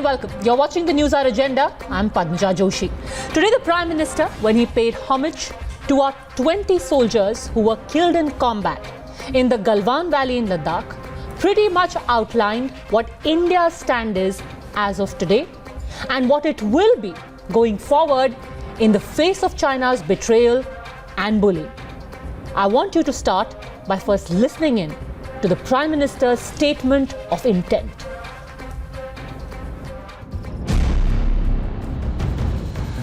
and welcome. You're watching the Newshour Agenda. I'm Padmaja Joshi. Today, the Prime Minister, when he paid homage to our 20 soldiers who were killed in combat in the Galwan Valley in Ladakh, pretty much outlined what India's stand is as of today and what it will be going forward in the face of China's betrayal and bullying. I want you to start by first listening in to the Prime Minister's statement of intent.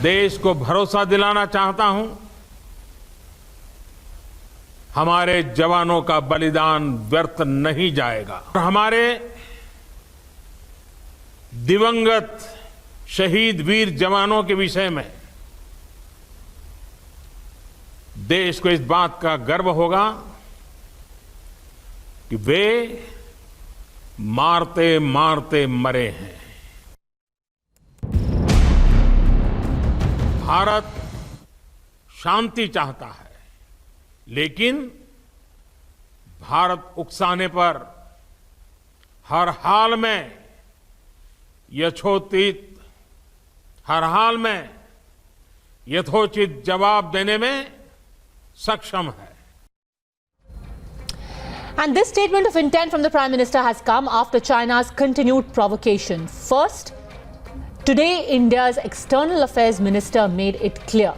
देश को भरोसा दिलाना चाहता हूं, हमारे जवानों का बलिदान व्यर्थ नहीं जाएगा। हमारे दिवंगत शहीद वीर जवानों के विषय में देश को इस बात का गर्व होगा कि वे मारते मारते मरे हैं। भारत शांति चाहता है, लेकिन भारत उकसाने पर हर हाल में यथोचित जवाब देने में सक्षम है। And this statement of intent from the Prime Minister has come after China's continued provocation. First, today, India's External Affairs Minister made it clear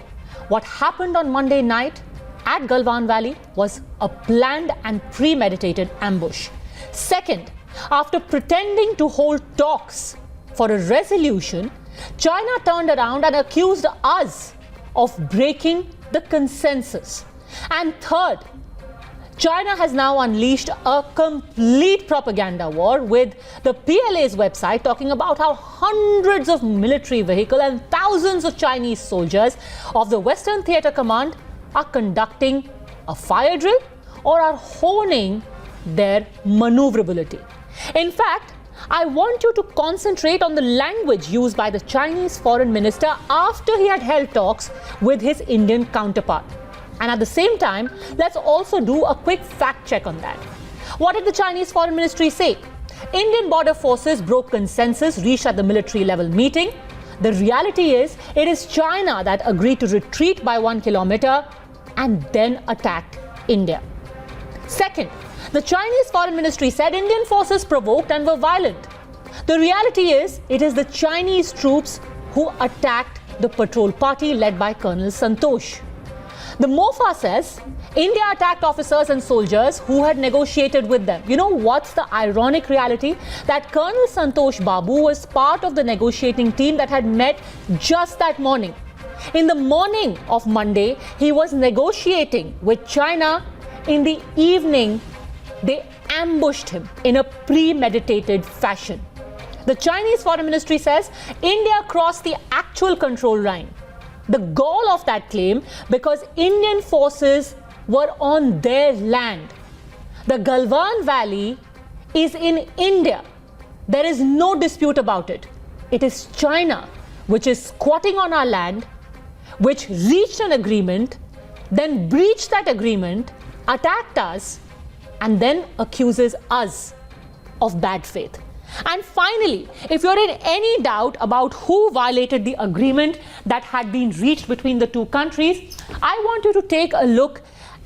what happened on Monday night at Galwan Valley was a planned and premeditated ambush. Second, after pretending to hold talks for a resolution, China turned around and accused us of breaking the consensus. And third, China has now unleashed a complete propaganda war with the Pillay's website talking about how hundreds of military vehicles and thousands of Chinese soldiers of the Western Theatre Command are conducting a fire drill or are honing their maneuverability. In fact, I want you to concentrate on the language used by the Chinese Foreign Minister after he had held talks with his Indian counterpart. And at the same time, let's also do a quick fact check on that. What did the Chinese Foreign Ministry say? Indian border forces broke consensus reached at the military level meeting. The reality is, it is China that agreed to retreat by 1 kilometer and then attacked India. Second, the Chinese Foreign Ministry said Indian forces provoked and were violent. The reality is, it is the Chinese troops who attacked the patrol party led by Colonel Santosh. The MOFA says India attacked officers and soldiers who had negotiated with them. You know what's the ironic reality? That Colonel Santosh Babu was part of the negotiating team that had met just that morning. In the morning of Monday, he was negotiating with China. In the evening, they ambushed him in a premeditated fashion. The Chinese Foreign Ministry says India crossed the actual control line. The goal of that claim, because Indian forces were on their land. The Galwan Valley is in India. There is no dispute about it. It is China which is squatting on our land, which reached an agreement, then breached that agreement, attacked us, and then accuses us of bad faith. And finally, if you're in any doubt about who violated the agreement that had been reached between the two countries, I want you to take a look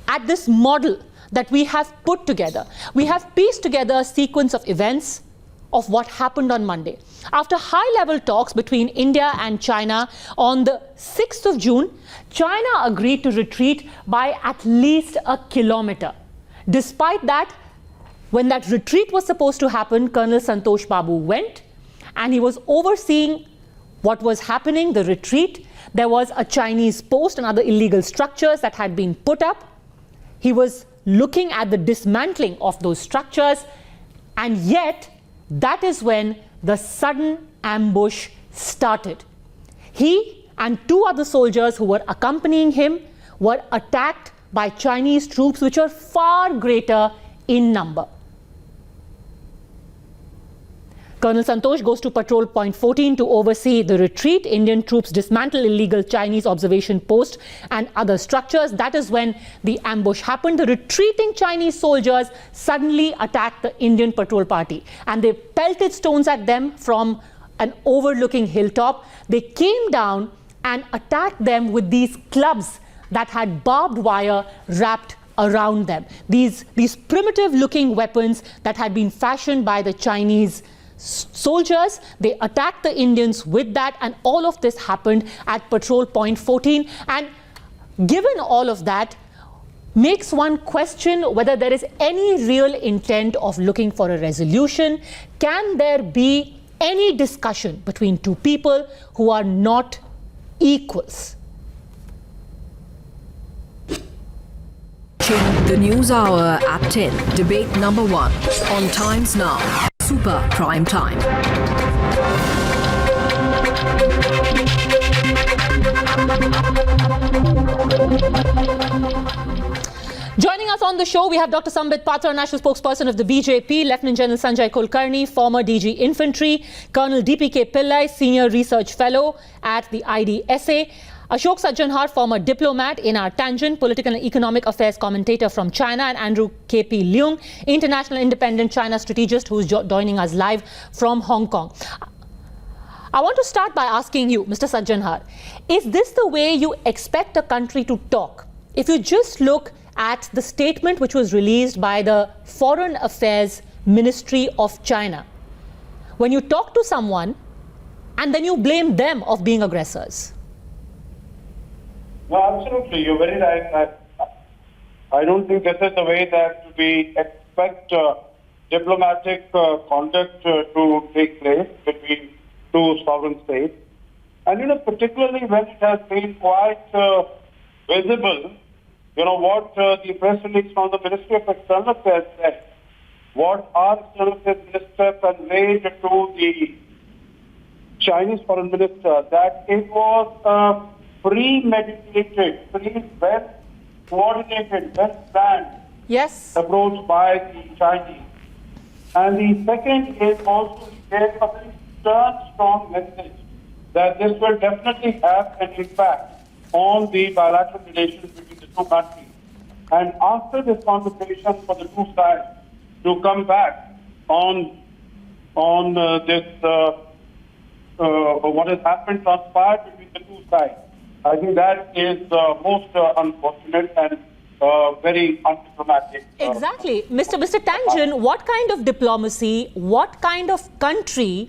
at this model that we have put together. We have pieced together a sequence of events of what happened on Monday. After high-level talks between India and China on the 6th of June, China agreed to retreat by at least a kilometer. Despite that, when that retreat was supposed to happen, Colonel Santosh Babu went and he was overseeing what was happening, the retreat. There was a Chinese post and other illegal structures that had been put up. He was looking at the dismantling of those structures, and yet that is when the sudden ambush started. He and two other soldiers who were accompanying him were attacked by Chinese troops which are far greater in number. Colonel Santosh goes to patrol point 14 to oversee the retreat. Indian troops dismantle illegal Chinese observation post and other structures. That is when the ambush happened. The retreating Chinese soldiers suddenly attacked the Indian patrol party and they pelted stones at them from an overlooking hilltop. They came down and attacked them with these clubs that had barbed wire wrapped around them. These primitive looking weapons that had been fashioned by the Chinese soldiers. They attacked the Indians with that, and all of this happened at patrol point 14. And given all of that, makes one question whether there is any real intent of looking for a resolution. Can there be any discussion between two people who are not equals? The News Hour at 10. Debate number 1 on Times Now. Super Prime Time. Joining us on the show, we have Dr. Sambit Patra, National Spokesperson of the BJP, Lieutenant General Sanjay Kulkarni, former DG Infantry, Colonel DPK Pillay, Senior Research Fellow at the IDSA, Ashok Sajjanhar, former diplomat, Einar Tangen, Political and Economic Affairs Commentator from China, and Andrew KP Leung, International Independent China Strategist, who is joining us live from Hong Kong. I want to start by asking you, Mr. Sajjanhar, is this the way you expect a country to talk? If you just look at the statement which was released by the Foreign Affairs Ministry of China, when you talk to someone and then you blame them of being aggressors. No, absolutely. You're very right. I don't think this is the way that we expect diplomatic conduct to take place between two sovereign states. And, particularly when it has been quite visible, what the press release from the Ministry of External Affairs said, what our External Affairs Minister conveyed to the Chinese Foreign Minister, that it was pre-mediated, well-coordinated, well-planned approach by the Chinese. And the second is also to get a very stern, strong message that this will definitely have an impact on the bilateral relations between the two countries. And after this conversation for the two sides to come back on this, what has happened transpired between the two sides, I think that is most unfortunate and very undiplomatic. Exactly. Mr. Tangen, what kind of diplomacy, what kind of country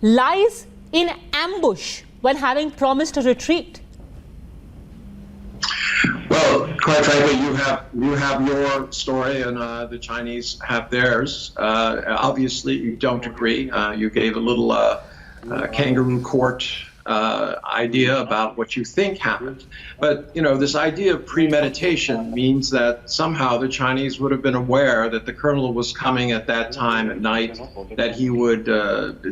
lies in ambush when having promised a retreat? Well, quite frankly, you have your story and the Chinese have theirs. Obviously, you don't agree. You gave a little kangaroo court idea about what you think happened. But, this idea of premeditation means that somehow the Chinese would have been aware that the colonel was coming at that time at night, that he would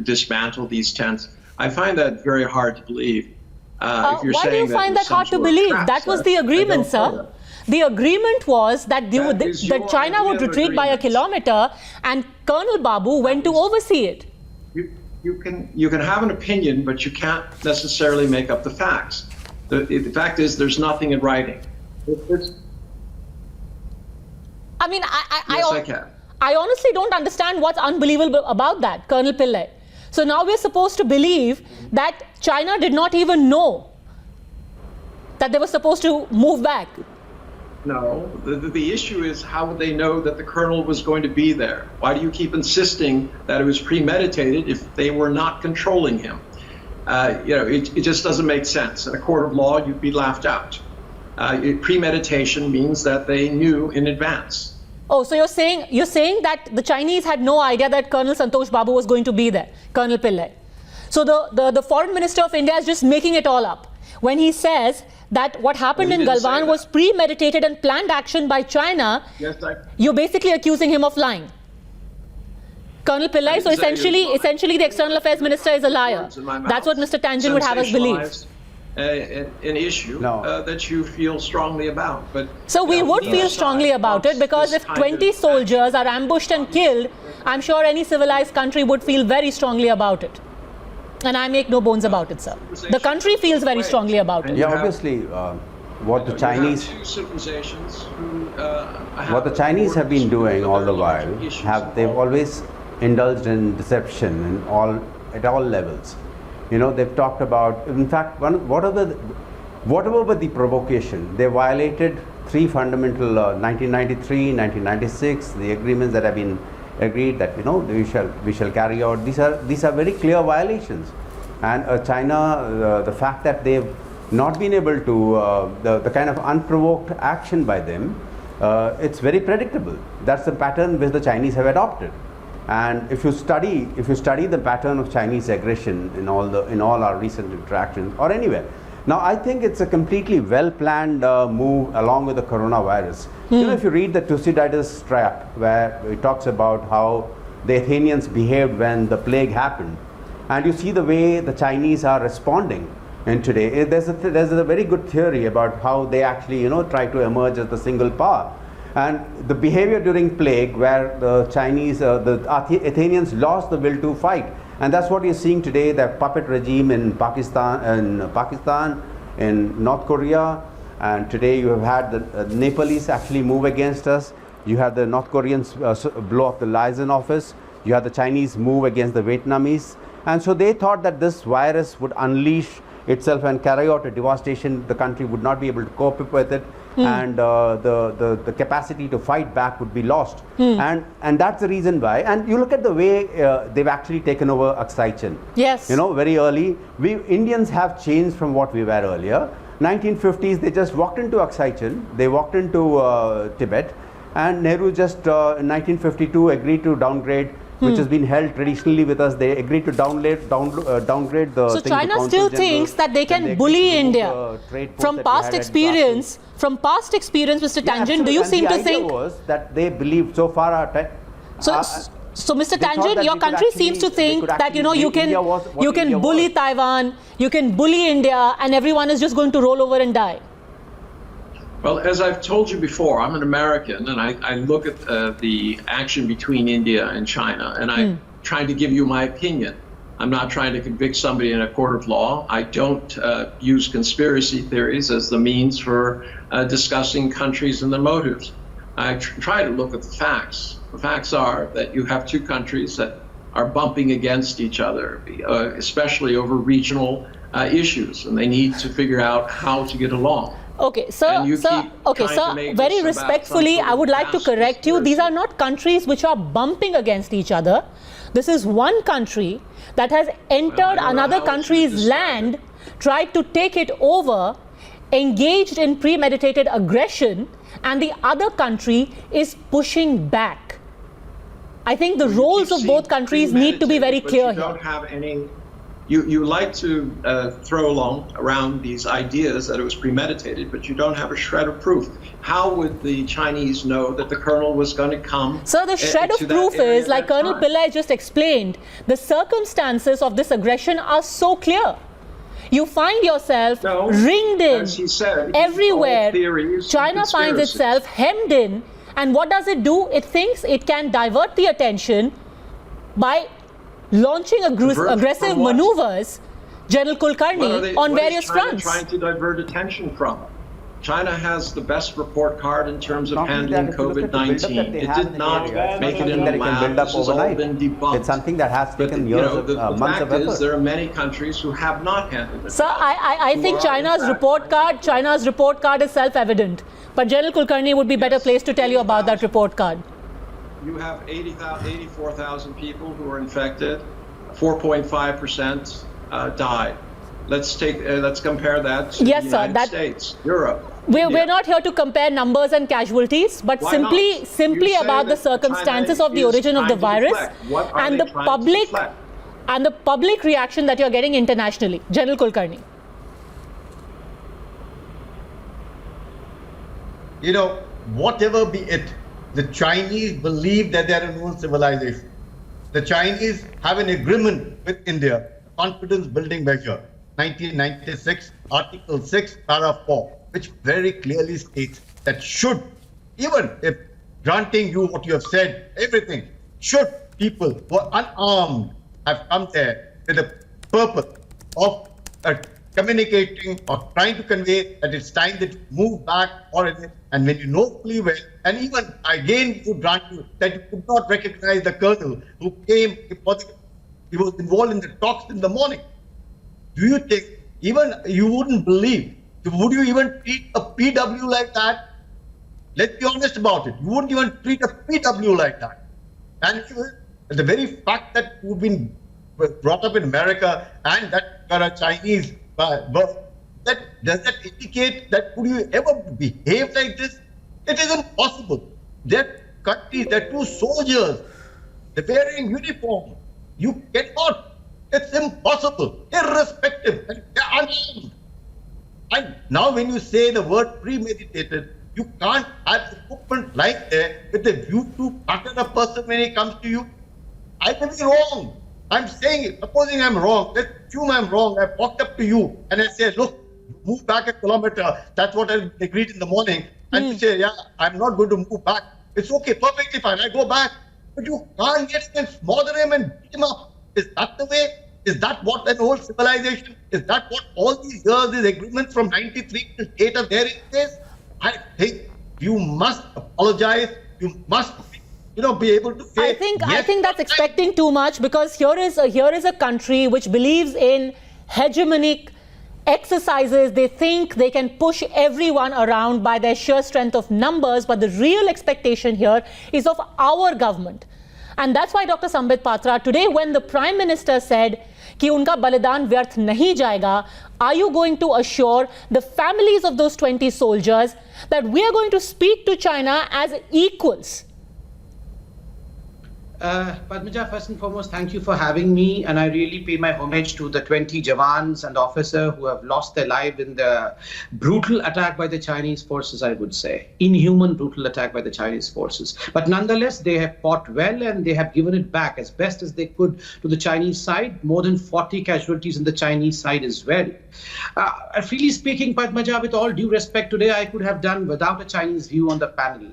dismantle these tents. I find that very hard to believe. Why do you find that hard to believe? That was the agreement, sir. The agreement was that that China would retreat by a kilometer, and Colonel Babu went to oversee it. You can have an opinion, but you can't necessarily make up the facts. The fact is, there's nothing in writing. I mean, I can. I honestly don't understand what's unbelievable about that, Colonel Pillay. So now we're supposed to believe that China did not even know that they were supposed to move back. No, the issue is, how would they know that the colonel was going to be there? Why do you keep insisting that it was premeditated if they were not controlling him? It just doesn't make sense. In a court of law, you'd be laughed out. Premeditation means that they knew in advance. Oh, so you're saying that the Chinese had no idea that Colonel Santosh Babu was going to be there, Colonel Pillay. So the Foreign Minister of India is just making it all up when he says that what happened in Galwan was premeditated and planned action by China. Yes, you're basically accusing him of lying. Colonel Pillay, so essentially the External Affairs Minister is a liar. That's what Mr. Tangen would have us believe. An issue that you feel strongly about. But so we would feel strongly about it, because if 20 soldiers are ambushed and killed, I'm sure any civilized country would feel very strongly about it. And I make no bones about it, sir. The country feels very strongly about it. Yeah, obviously, what the Chinese have been doing all the while, they've always indulged in deception in all at all levels. You know, they've talked about, in fact, whatever were the provocation, they violated three fundamental 1993, 1996, the agreements that have been agreed that, you know, we shall carry out. These are very clear violations. And China, the fact that they've not been able to, the kind of unprovoked action by them, it's very predictable. That's the pattern which the Chinese have adopted. And if you study the pattern of Chinese aggression in all our recent interactions or anywhere, now I think it's a completely well-planned move along with the coronavirus. You know, if you read the Thucydides trap, where it talks about how the Athenians behaved when the plague happened, and you see the way the Chinese are responding. And today, there's a very good theory about how they actually, you know, try to emerge as the single power. And the behavior during plague, where the Chinese, the Athenians lost the will to fight. And that's what you're seeing today, the puppet regime in Pakistan, in North Korea. And today you have had the Nepalese actually move against us. You have the North Koreans blow up the liaison office. You have the Chinese move against the Vietnamese. And so they thought that this virus would unleash itself and carry out a devastation. The country would not be able to cope up with it, and the capacity to fight back would be lost. And that's the reason why. And you look at the way they've actually taken over Aksai Chin. Yes. You know, very early. We Indians have changed from what we were earlier. 1950s, they just walked into Aksai Chin. They walked into Tibet, and Nehru just in 1952 agreed to downgrade, which has been held traditionally with us. They agreed to downgrade the. So China still thinks that they can bully India. From past experience, Mr. Tangen, do you seem to think? Was that they believe so far? So Mr. Tangen, your country seems to think that, you know, you can bully Taiwan, you can bully India, and everyone is just going to roll over and die. Well, as I've told you before, I'm an American, and I look at the action between India and China, and I'm trying to give you my opinion. I'm not trying to convict somebody in a court of law. I don't use conspiracy theories as the means for discussing countries and their motives. I try to look at the facts. The facts are that you have two countries that are bumping against each other, especially over regional issues, and they need to figure out how to get along. Okay, sir, very respectfully, I would like to correct you. These are not countries which are bumping against each other. This is one country that has entered another country's land, tried to take it over, engaged in premeditated aggression, and the other country is pushing back. I think the roles of both countries need to be very clear here. Don't have any. You like to throw around these ideas that it was premeditated, but you don't have a shred of proof. How would the Chinese know that the colonel was going to come? Sir, the shred of proof is, like Colonel Pillay just explained, the circumstances of this aggression are so clear. You find yourself ringed in as he said, everywhere. China finds itself hemmed in, and what does it do? It thinks it can divert the attention by launching aggressive maneuvers, General Kulkarni, on various fronts. What is China trying to divert attention from? China has the best report card in terms of handling COVID-19. It did not make it in the lab. This has all been debunked. It's something that has taken years, months of effort. The fact is, there are many countries who have not handled it. Sir, I think China's report card is self-evident. But General Kulkarni would be better placed to tell you about that report card. You have 84,000 people who are infected. 4.5% died. Let's compare that to the United States, Europe. We're not here to compare numbers and casualties, but simply about the circumstances of the origin of the virus and the public reaction that you're getting internationally. General Kulkarni. You know, whatever be it, the Chinese believe that they are a known civilization. The Chinese have an agreement with India, confidence building measure, 1996, Article 6, Paragraph 4, which very clearly states that should, even if granting you what you have said, everything, should people who are unarmed have come there with the purpose of communicating or trying to convey that it's time that you move back or anything. And when you know fully well, and even again would grant you that you could not recognize the colonel who came He was involved in the talks in the morning. Do you think, even you wouldn't believe, would you even treat a PW like that? Let's be honest about it. You wouldn't even treat a PW like that. And the very fact that you've been brought up in America and that you are a Chinese birth, does that indicate that would you ever behave like this? It is impossible. They're countries, they're two soldiers. They're wearing uniform. You cannot. It's impossible. Irrespective. And they're unarmed. And now when you say the word premeditated, you can't have equipment like there with a view to butter a person when he comes to you. I may be wrong. I'm saying it. Supposing I'm wrong. Let's assume I'm wrong. I walked up to you and I say, look, move back a kilometer. That's what I agreed in the morning. And you say, yeah, I'm not going to move back. It's okay, perfectly fine. I go back. But you can't get him and smother him and beat him up. Is that the way? Is that what an old civilization? Is that what all these years, these agreements from 93 to 8 are there in place? I think you must apologize. You must, be able to say. I think that's expecting too much, because here is a country which believes in hegemonic exercises. They think they can push everyone around by their sheer strength of numbers, but the real expectation here is of our government. And that's why Dr. Sambit Patra, today when the Prime Minister said कि उनका बलिदान व्यर्थ नहीं जाएगा, are you going to assure the families of those 20 soldiers that we are going to speak to China as equals? Padmaja, first and foremost, thank you for having me, and I really pay my homage to the 20 Jawans and officers who have lost their life in the brutal attack by the Chinese forces, I would say. Inhuman, brutal attack by the Chinese forces. But nonetheless, they have fought well and they have given it back as best as they could to the Chinese side. More than 40 casualties in the Chinese side as well. Freely speaking, Padmaja, with all due respect, today I could have done without a Chinese view on the panel.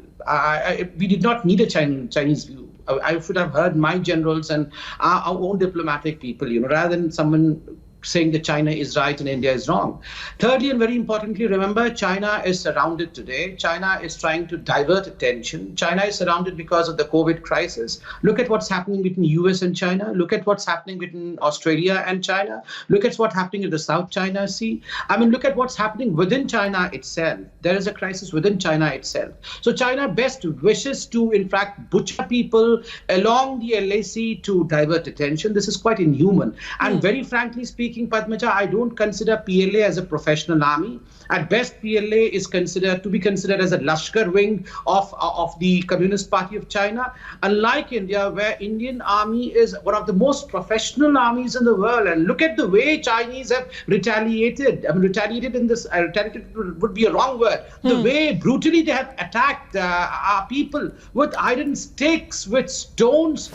We did not need a Chinese view. I should have heard my generals and our own diplomatic people, rather than someone saying that China is right and India is wrong. Thirdly, and very importantly, remember, China is surrounded today. China is trying to divert attention. China is surrounded because of the COVID crisis. Look at what's happening between US and China. Look at what's happening between Australia and China. Look at what's happening in the South China Sea. I mean, look at what's happening within China itself. There is a crisis within China itself. So China best wishes to, in fact, butcher people along the LAC to divert attention. This is quite inhuman. And very frankly speaking, Padmaja, I don't consider PLA as a professional army. At best, PLA is considered as a Lashkar wing of the Communist Party of China. Unlike India, where Indian army is one of the most professional armies in the world. And look at the way Chinese have retaliated. I mean, retaliated would be a wrong word. The way brutally they have attacked our people with iron stakes, with stones.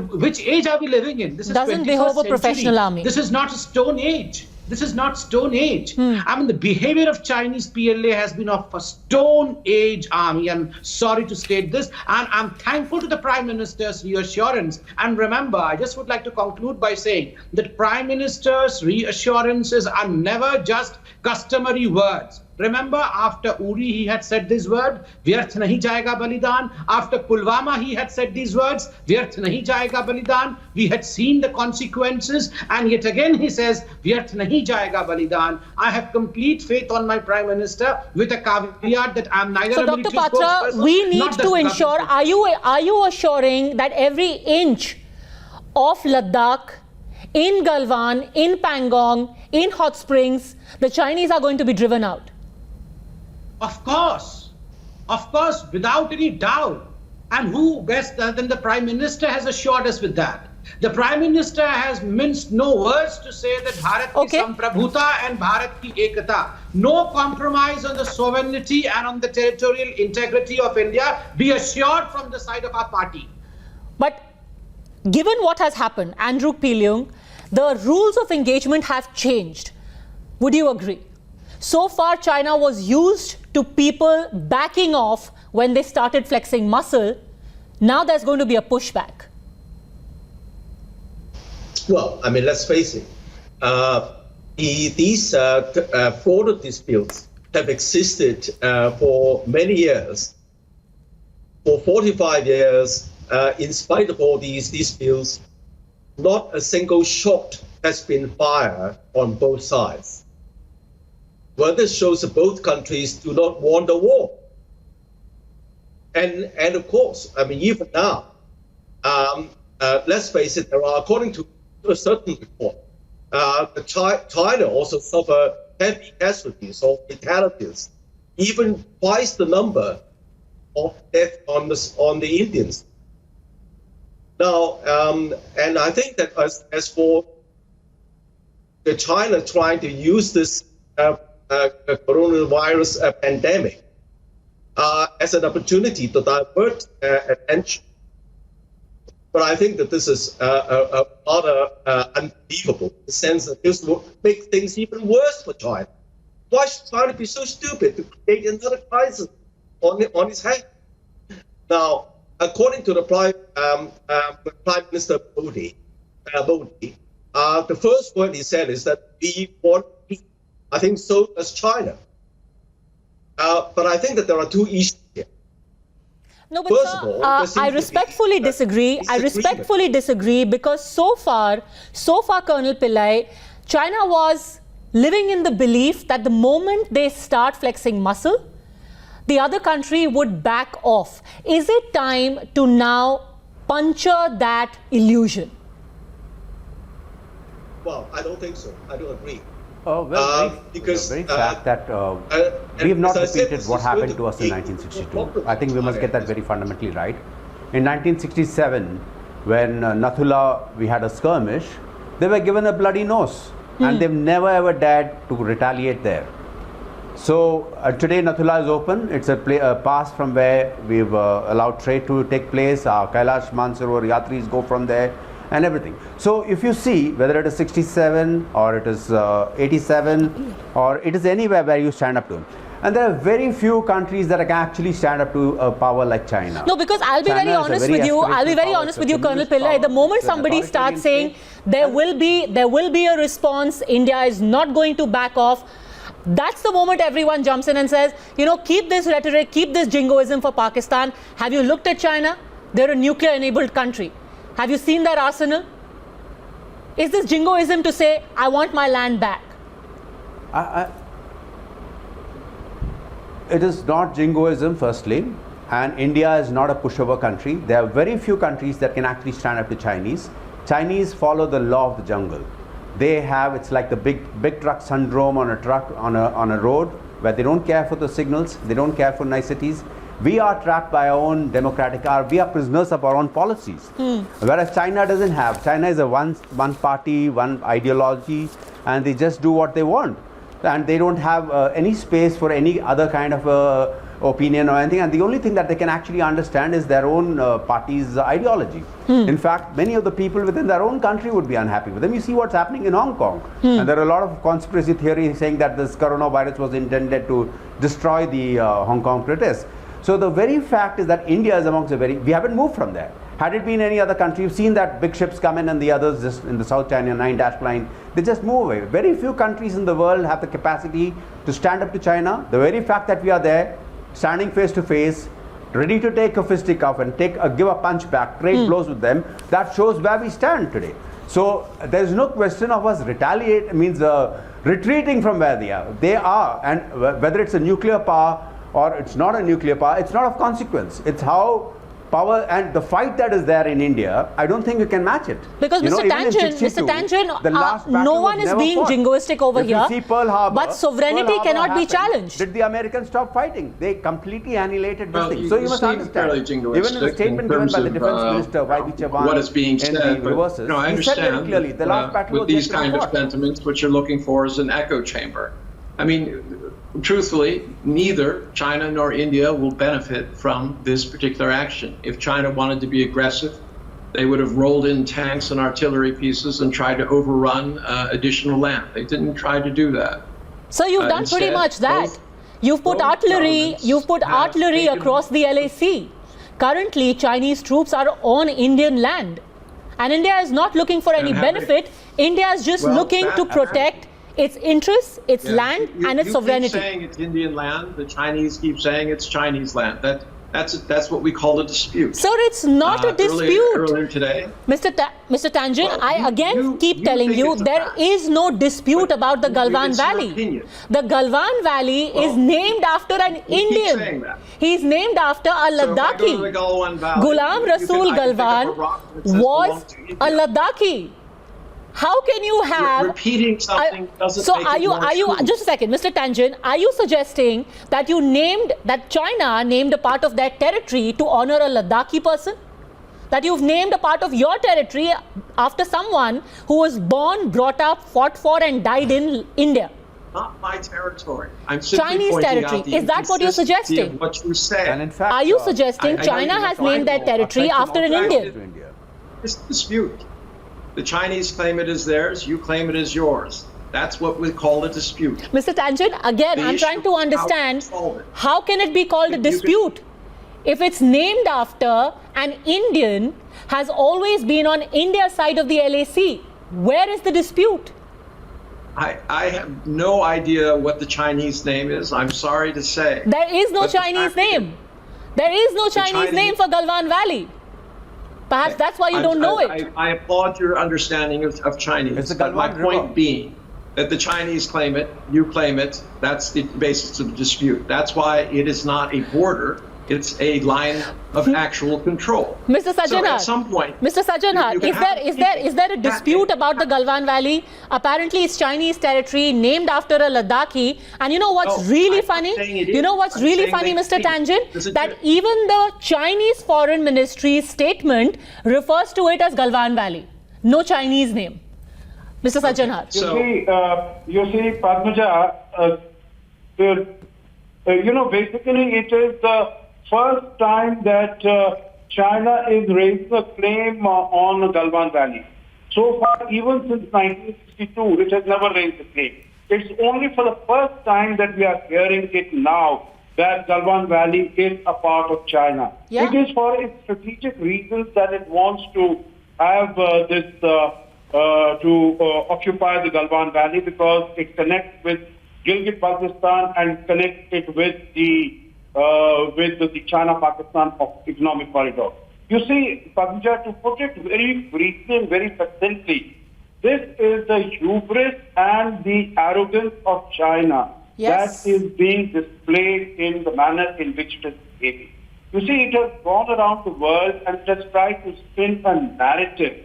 Which age are we living in? This is doesn't behave a professional army. This is not a Stone Age. This is not Stone Age. I mean, the behavior of Chinese PLA has been of a Stone Age army. I'm sorry to state this. And I'm thankful to the Prime Minister's reassurance. And remember, I just would like to conclude by saying that Prime Minister's reassurances are never just customary words. Remember, after Uri, he had said this word, Vyarth nahi jayega balidan. After Pulwama, he had said these words, Vyarth nahi jayega balidan. We had seen the consequences. And yet again, he says, Vyarth nahi jayega balidan. I have complete faith on my Prime Minister with a caveat that I'm neither a military spokesperson. So, Dr. Patra, we need to ensure, are you assuring that every inch of Ladakh, in Galwan, in Pangong, in Hot Springs, the Chinese are going to be driven out? Of course, without any doubt. And who best than the Prime Minister has assured us with that? The Prime Minister has minced no words to say that Bharat ki Samprabhuta and Bharat ki Ekata. No compromise on the sovereignty and on the territorial integrity of India. Be assured from the side of our party. But given what has happened, Andrew Pillay, the rules of engagement have changed. Would you agree? So far, China was used to people backing off when they started flexing muscle. Now there's going to be a pushback. Well, I mean, let's face it. These border disputes have existed for many years. For 45 years, in spite of all these disputes, not a single shot has been fired on both sides. Well, this shows that both countries do not want a war. And of course, I mean, even now, let's face it, there are, according to a certain report, China also suffered heavy casualties or fatalities, even twice the number of deaths on the Indians. Now, and I think that as for the China trying to use this coronavirus pandemic as an opportunity to divert attention, but I think that this is rather unbelievable in the sense that this will make things even worse for China. Why should China be so stupid to create another crisis on its head? Now, according to the Prime Minister Modi, the first word he said is that we want peace. I think so does China. But I think that there are two issues here. No, but First of all, I respectfully disagree. I respectfully disagree because so far, Colonel Pillay, China was living in the belief that the moment they start flexing muscle, the other country would back off. Is it time to now puncture that illusion? Well, I don't think so. I don't agree. Because the very fact that we have not repeated what happened to us in 1962. I think we must get that very fundamentally right. In 1967, when Nathula, we had a skirmish, they were given a bloody nose, and they've never ever dared to retaliate there. So today Nathula is open. It's a pass from where we've allowed trade to take place. Our Kailash Mansarovar Yatris go from there and everything. So if you see whether it is 67 or it is 87 or it is anywhere where you stand up to them. And there are very few countries that can actually stand up to a power like China. No, because I'll be very honest with you. I'll be very honest with you, Colonel Pillay. The moment somebody starts saying there will be a response, India is not going to back off, that's the moment everyone jumps in and says, you know, keep this rhetoric, keep this jingoism for Pakistan. Have you looked at China? They're a nuclear-enabled country. Have you seen their arsenal? Is this jingoism to say, I want my land back? It is not jingoism, firstly, and India is not a pushover country. There are very few countries that can actually stand up to Chinese. Chinese follow the law of the jungle. They have, it's like the big truck syndrome on a road where they don't care for the signals, they don't care for niceties. We are trapped by our own we are prisoners of our own policies. Whereas China doesn't have. China is a one party, one ideology, and they just do what they want. And they don't have any space for any other kind of opinion or anything. And the only thing that they can actually understand is their own party's ideology. In fact, many of the people within their own country would be unhappy with them. You see what's happening in Hong Kong. And there are a lot of conspiracy theories saying that this coronavirus was intended to destroy the Hong Kong protests. So the very fact is that India is amongst we haven't moved from there. Had it been any other country, you've seen that big ships come in and the others just in the South China 9-dash line, they just move away. Very few countries in the world have the capacity to stand up to China. The very fact that we are there, standing face to face, ready to take a fisticuff and give a punch back, trade blows with them, that shows where we stand today. So there is no question of us retreating from where they are. They are, and whether it's a nuclear power or it's not a nuclear power, it's not of consequence. It's how power and the fight that is there in India, I don't think you can match it. Because Mr. Tangen, no one is being jingoistic over here, but sovereignty cannot be challenged. Did the Americans stop fighting? They completely annihilated this thing. So you must understand, even in the statement given by the Defense Minister, Y.B. Chavan, what is being said, I he said very clearly, the last battle with these kind of sentiments, what you're looking for is an echo chamber. I mean, truthfully, neither China nor India will benefit from this particular action. If China wanted to be aggressive, they would have rolled in tanks and artillery pieces and tried to overrun additional land. They didn't try to do that. So you've done pretty much that. You've put artillery across the LAC. Currently, Chinese troops are on Indian land. And India is not looking for any benefit. India is just looking to protect its interests, its land, and its sovereignty. You keep saying it's Indian land. The Chinese keep saying it's Chinese land. That's what we call a dispute. Sir, it's not a dispute. Earlier today. Mr. Tangen, Well, I again keep telling think you it's a there fact. is no dispute about the Galwan It's your Valley. opinion. The Galwan Valley is named after an you keep Indian. saying that. He's named after a So if I go Ladakhi. to the Galwan Valley, Ghulam you can- Rasool I can pick up a Galwan rock that says was belongs to India. a Ladakhi. How can you have repeating something doesn't so make are it you more true. just a second, Mr. Tangen, are you suggesting that China named a part of their territory to honor a Ladakhi person? That you've named a part of your territory after someone who was born, brought up, fought for and died in India? Not my territory. I'm simply Chinese pointing territory. out the Is that what you're inconsistency suggesting? of what you say. And in fact, Are you suggesting China has named their territory after an Indian? It's a dispute. The Chinese claim it is theirs, you claim it is yours. That's what we call a dispute. Mr. Tangen, again, The I'm issue trying to is how understand to solve it. how can it be called a You can- dispute if it's named after an Indian, has always been on India's side of the LAC. Where is the dispute? I have no idea what the Chinese name is. I'm sorry to say. There is no But the Chinese fact is- name. There is no Chinese Chinese- name for Galwan Valley. Perhaps that's why you don't know it. I applaud your understanding of Chinese. It's the But my Galwan point River. being that the Chinese claim it, you claim it. That's the basis of the dispute. That's why it is not a border. It's a line of actual control. Mr. So Sajjanhar, at some point, Mr. Sajjanhar, you can is there a dispute about the Galwan Valley? Apparently, it's Chinese territory named after a Ladakhi. And you know what's No, really I'm not funny? saying it You know is. what's I'm really saying funny, they Mr. think. Tangen? This is That good. even the Chinese Foreign Ministry's statement refers to it as Galwan Valley. No Chinese name. Mr. Sajjanhar. So- You see, Padmaja, basically it is the first time that China is raising a claim on Galwan Valley. So far, even since 1962, it has never raised a claim. It's only for the first time that we are hearing it now, that Galwan Valley is a part of China. Yeah. It is for its strategic reasons that it wants to have occupy the Galwan Valley, because it connects with Gilgit-Baltistan and connects it with the China-Pakistan economic corridor. You see, Padmaja, to put it very briefly and very succinctly, this is the hubris and the arrogance of China Yes. that is being displayed in the manner in which it is behaving. You see, it has gone around the world and it has tried to spin a narrative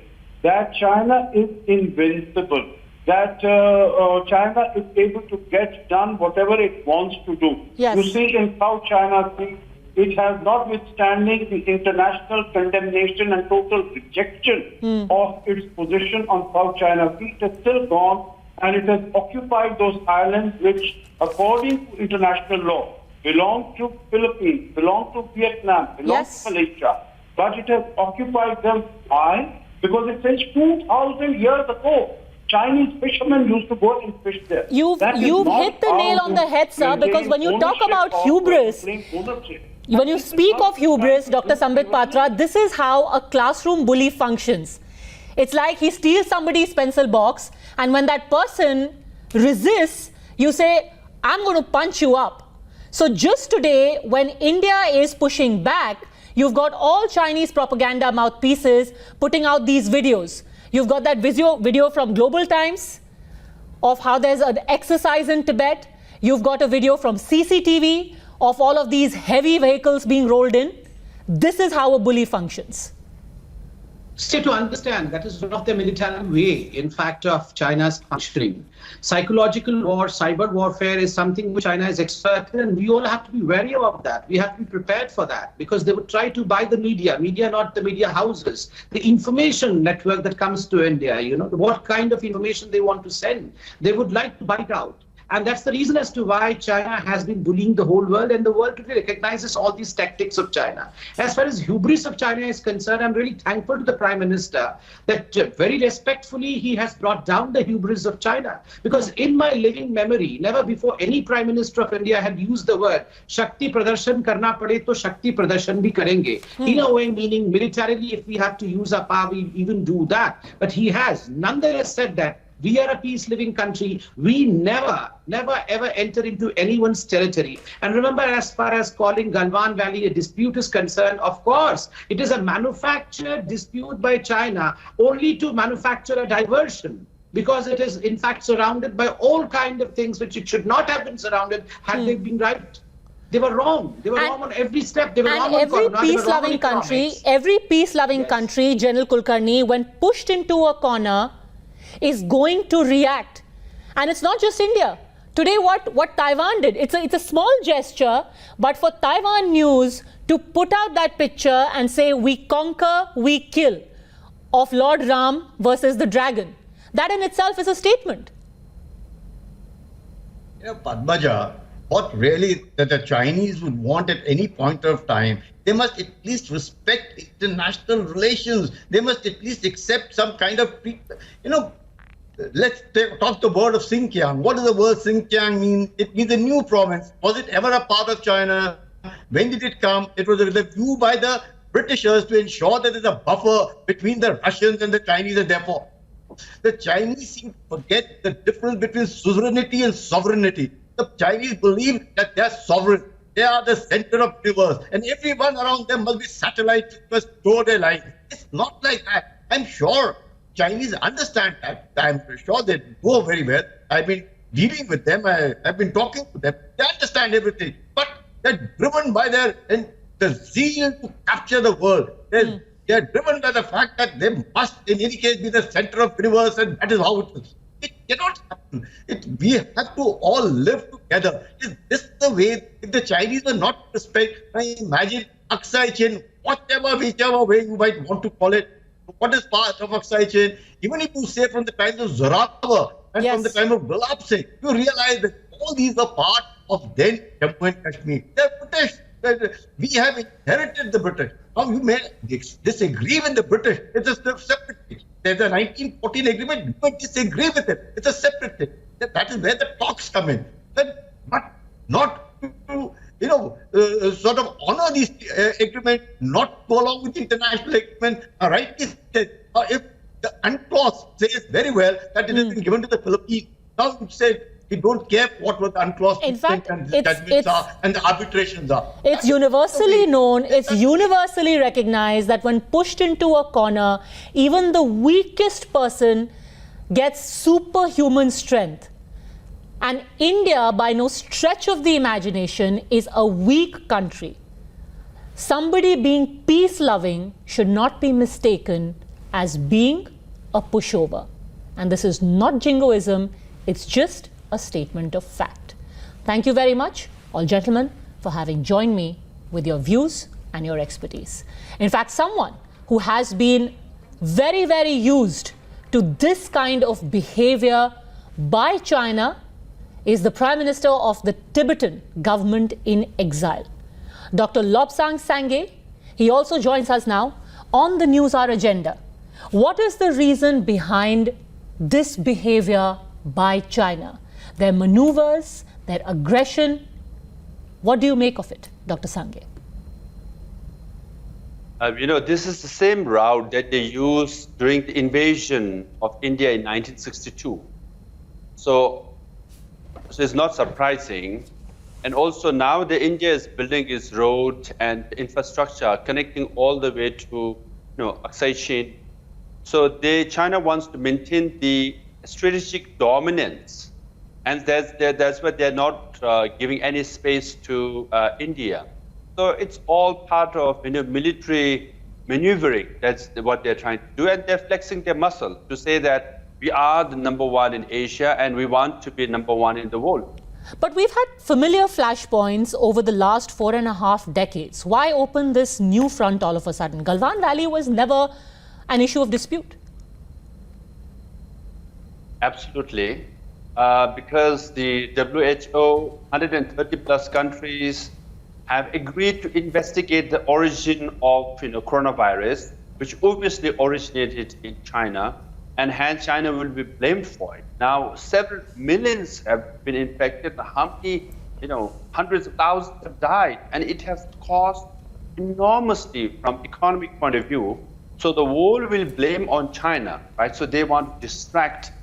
that China is invincible, that China is able to get done whatever it wants to do. Yes. You see, in South China Sea, it has, notwithstanding the international condemnation and total rejection of its position on South China Sea, it has still gone and it has occupied those islands which, according to international law, belong to Philippines, belong to Vietnam, belong Yes. to Malaysia. But it has occupied them. Why? Because it since 2,000 years ago, Chinese fishermen used to go and fish there. You've That is hit not the nail how on to the head, sir, maintain because when you talk ownership about of- hubris, claim ownership. when you speak of hubris, Dr. Sambit Patra, this is how a classroom bully functions. It's like he steals somebody's pencil box, and when that person resists, you say, I'm going to punch you up. So just today, when India is pushing back, you've got all Chinese propaganda mouthpieces putting out these videos. You've got that video from Global Times of how there's an exercise in Tibet. You've got a video from CCTV of all of these heavy vehicles being rolled in. This is how a bully functions. So to understand, that is not the military way, in fact, of China's functioning. Psychological war, cyber warfare is something which China is expert in, and we all have to be wary of that. We have to be prepared for that, because they would try to buy the media, not the media houses, the information network that comes to India, what kind of information they want to send. They would like to buy it out. And that's the reason as to why China has been bullying the whole world, and the world today recognizes all these tactics of China. As far as hubris of China is concerned, I'm really thankful to the Prime Minister that very respectfully he has brought down the hubris of China. Because in my living memory, never before any Prime Minister of India had used the word Shakti Pradarshan karna pade to Shakti Pradarshan bhi karenge. In a way, meaning militarily, if we have to use our power, we even do that. But he has nonetheless said that We are a peace-living country. We never ever enter into anyone's territory. And remember, as far as calling Galwan Valley a dispute is concerned, of course, it is a manufactured dispute by China only to manufacture a diversion, because it is in fact surrounded by all kinds of things which it should not have been surrounded had they been right. They were wrong. They were wrong on every step. They were wrong on every peace-loving country, General Kulkarni, when pushed into a corner, is going to react. And it's not just India. Today, what Taiwan did, it's a small gesture, but for Taiwan News to put out that picture and say, we conquer, we kill, of Lord Ram versus the dragon, that in itself is a statement. Padmaja, what really that the Chinese would want at any point of time, they must at least respect international relations. They must at least accept some kind of, let's talk the word of Xinjiang. What does the word Xinjiang mean? It means a new province. Was it ever a part of China? When did it come? It was a view by the Britishers to ensure that there's a buffer between the Russians and the Chinese, and therefore the Chinese seem to forget the difference between suzerainty and sovereignty. The Chinese believe that they are sovereign. They are the center of the universe, and everyone around them must be satellites to store their life. It's not like that. I'm sure Chinese understand that. I'm sure they go very well. I've been dealing with them. I've been talking to them. They understand everything, but they're driven by the zeal to capture the world. They're driven by the fact that they must, in any case, be the center of the universe, and that is how it is. It cannot happen. We have to all live together. Is this the way? If the Chinese were not respect, I imagine Aksai Chin, whichever way you might want to call it, what is part of Aksai Chin? Even if you say from the times of Zoravar and from the time of Gulab Singh, you realize that all these are part of then Jammu and Kashmir. They're British. We have inherited the British. Now you may disagree with the British. It's a separate thing. There's a 1914 agreement. You may disagree with it. It's a separate thing. That is where the talks come in. But not to sort of honor these agreement, not go along with the international agreement. Right? If the UNCLOS says very well that it has been given to the Philippines, now you say we don't care what the UNCLOS judgments are and the arbitrations are. It's universally known, it's universally recognized that when pushed into a corner, even the weakest person gets superhuman strength. And India, by no stretch of the imagination, is a weak country. Somebody being peace-loving should not be mistaken as being a pushover. And this is not jingoism, it's just a statement of fact. Thank you very much, all gentlemen, for having joined me with your views and your expertise. In fact, someone who has been very, very used to this kind of behavior by China is the Prime Minister of the Tibetan government in exile, Dr. Lobsang Sangay. He also joins us now on the Newshour Agenda. What is the reason behind this behavior by China? Their maneuvers, their aggression. What do you make of it, Dr. Sangay? This is the same route that they used during the invasion of India in 1962. So it's not surprising. And also now the India is building its road and infrastructure connecting all the way to Aksai Chin. So China wants to maintain the strategic dominance. And that's why they're not giving any space to India. So it's all part of military maneuvering. That's what they're trying to do. And they're flexing their muscle to say that we are the number one in Asia and we want to be number one in the world. But we've had familiar flashpoints over the last 4.5 decades. Why open this new front all of a sudden? Galwan Valley was never an issue of dispute. Absolutely. Because the WHO, 130 plus countries have agreed to investigate the origin of coronavirus, which obviously originated in China, and hence China will be blamed for it. Now, several millions have been infected. How many, hundreds of thousands have died, and it has cost enormously from economic point of view. So the world will blame on China, right? So they want to distract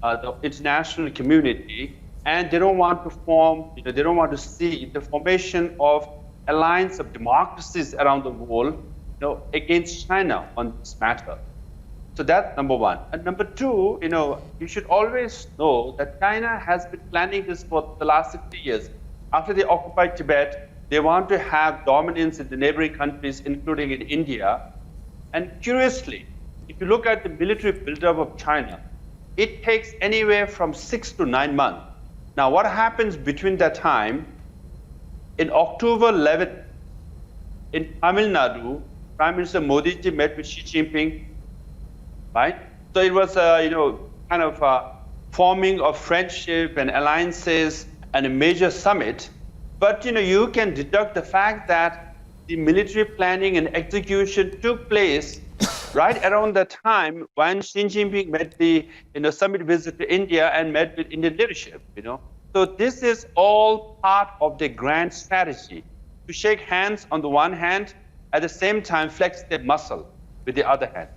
the international community, and they don't want to form, they don't want to see the formation of alliance of democracies around the world, against China on this matter. So that's number one. And number two, you should always know that China has been planning this for the last 60 years. After they occupied Tibet, they want to have dominance in the neighboring countries, including in India. And curiously, if you look at the military buildup of China, it takes anywhere from 6 to 9 months. Now, what happens between that time? In October 11, in Tamil Nadu, Prime Minister Modi ji met with Xi Jinping, right? So it was, kind of a forming of friendship and alliances and a major summit. But, you can deduct the fact that the military planning and execution took place right around the time when Xi Jinping made the summit visit to India and met with Indian leadership. So this is all part of the grand strategy to shake hands on the one hand, at the same time flex their muscle with the other hand.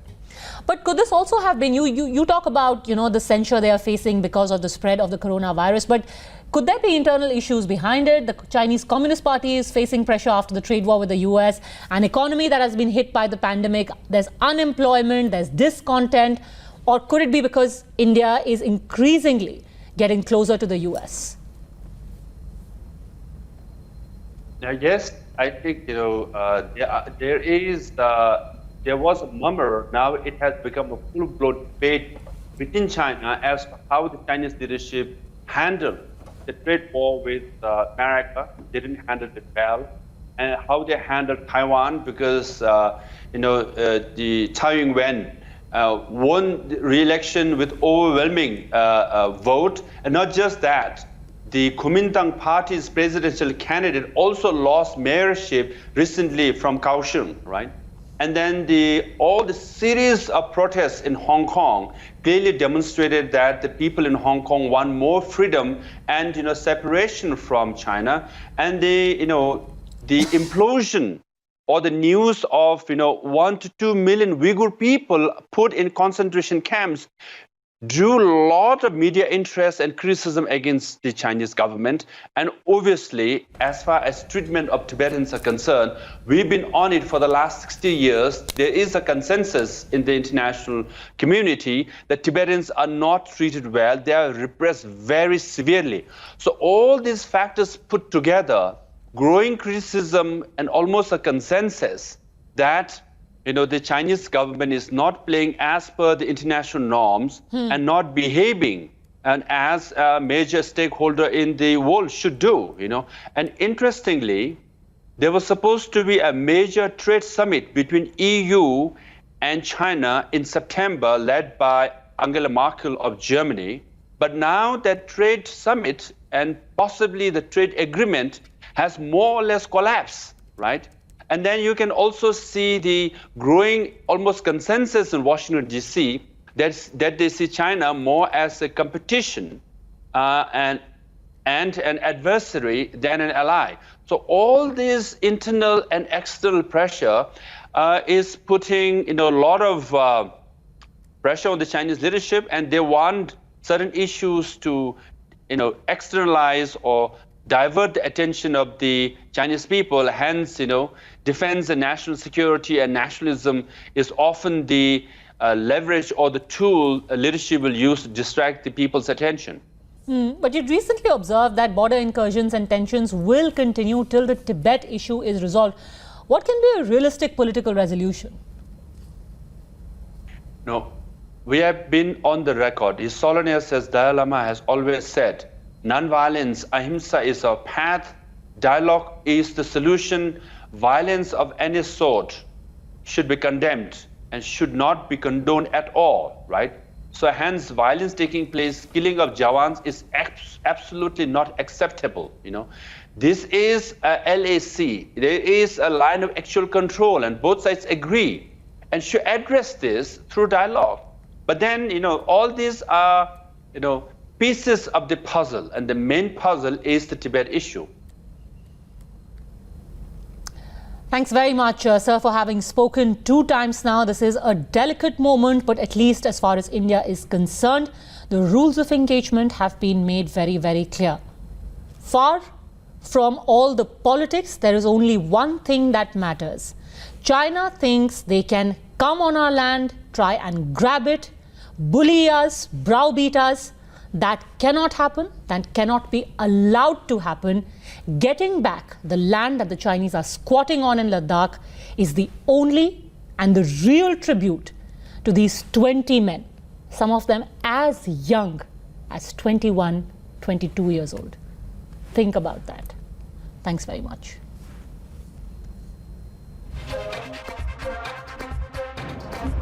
But could this also have been, you talk about, the censure they are facing because of the spread of the coronavirus, but could there be internal issues behind it? The Chinese Communist Party is facing pressure after the trade war with the US, an economy that has been hit by the pandemic, there's unemployment, there's discontent, or could it be because India is increasingly getting closer to the US? Yes, I think, there was a murmur. Now it has become a full-blown debate within China as to how the Chinese leadership handled the trade war with America. They didn't handle it well. And how they handled Taiwan, because, the Tsai Ing-wen won the re-election with overwhelming vote. And not just that, the Kuomintang Party's presidential candidate also lost mayorship recently from Kaohsiung, right? And then all the series of protests in Hong Kong clearly demonstrated that the people in Hong Kong want more freedom and separation from China. And the implosion or the news of 1 to 2 million Uyghur people put in concentration camps drew a lot of media interest and criticism against the Chinese government. And obviously, as far as treatment of Tibetans are concerned, we've been on it for the last 60 years. There is a consensus in the international community that Tibetans are not treated well. They are repressed very severely. So all these factors put together, growing criticism and almost a consensus that the Chinese government is not playing as per the international norms and not behaving and as a major stakeholder in the world should do, And interestingly, there was supposed to be a major trade summit between EU and China in September, led by Angela Merkel of Germany. But now that trade summit and possibly the trade agreement has more or less collapsed, right? And then you can also see the growing almost consensus in Washington, D.C. that they see China more as a competition and an adversary than an ally. So all this internal and external pressure is putting a lot of pressure on the Chinese leadership, and they want certain issues to externalize or divert the attention of the Chinese people. Hence, defense and national security and nationalism is often the leverage or the tool leadership will use to distract the people's attention. But you'd recently observed that border incursions and tensions will continue till the Tibet issue is resolved. What can be a realistic political resolution? No, we have been on the record. His Holiness as Dalai Lama has always said, non-violence, ahimsa is our path, dialogue is the solution, violence of any sort should be condemned and should not be condoned at all, right? So hence violence taking place, killing of Jawans is absolutely not acceptable, This is a LAC, there is a line of actual control and both sides agree and should address this through dialogue. But then, all these are, pieces of the puzzle, and the main puzzle is the Tibet issue. Thanks very much, sir, for having spoken 2 times now. This is a delicate moment, but at least as far as India is concerned, the rules of engagement have been made very, very clear. Far from all the politics, there is only one thing that matters. China thinks they can come on our land, try and grab it, bully us, browbeat us. That cannot happen, that cannot be allowed to happen. Getting back the land that the Chinese are squatting on in Ladakh is the only and the real tribute to these 20 men, some of them as young as 21, 22 years old. Think about that. Thanks very much.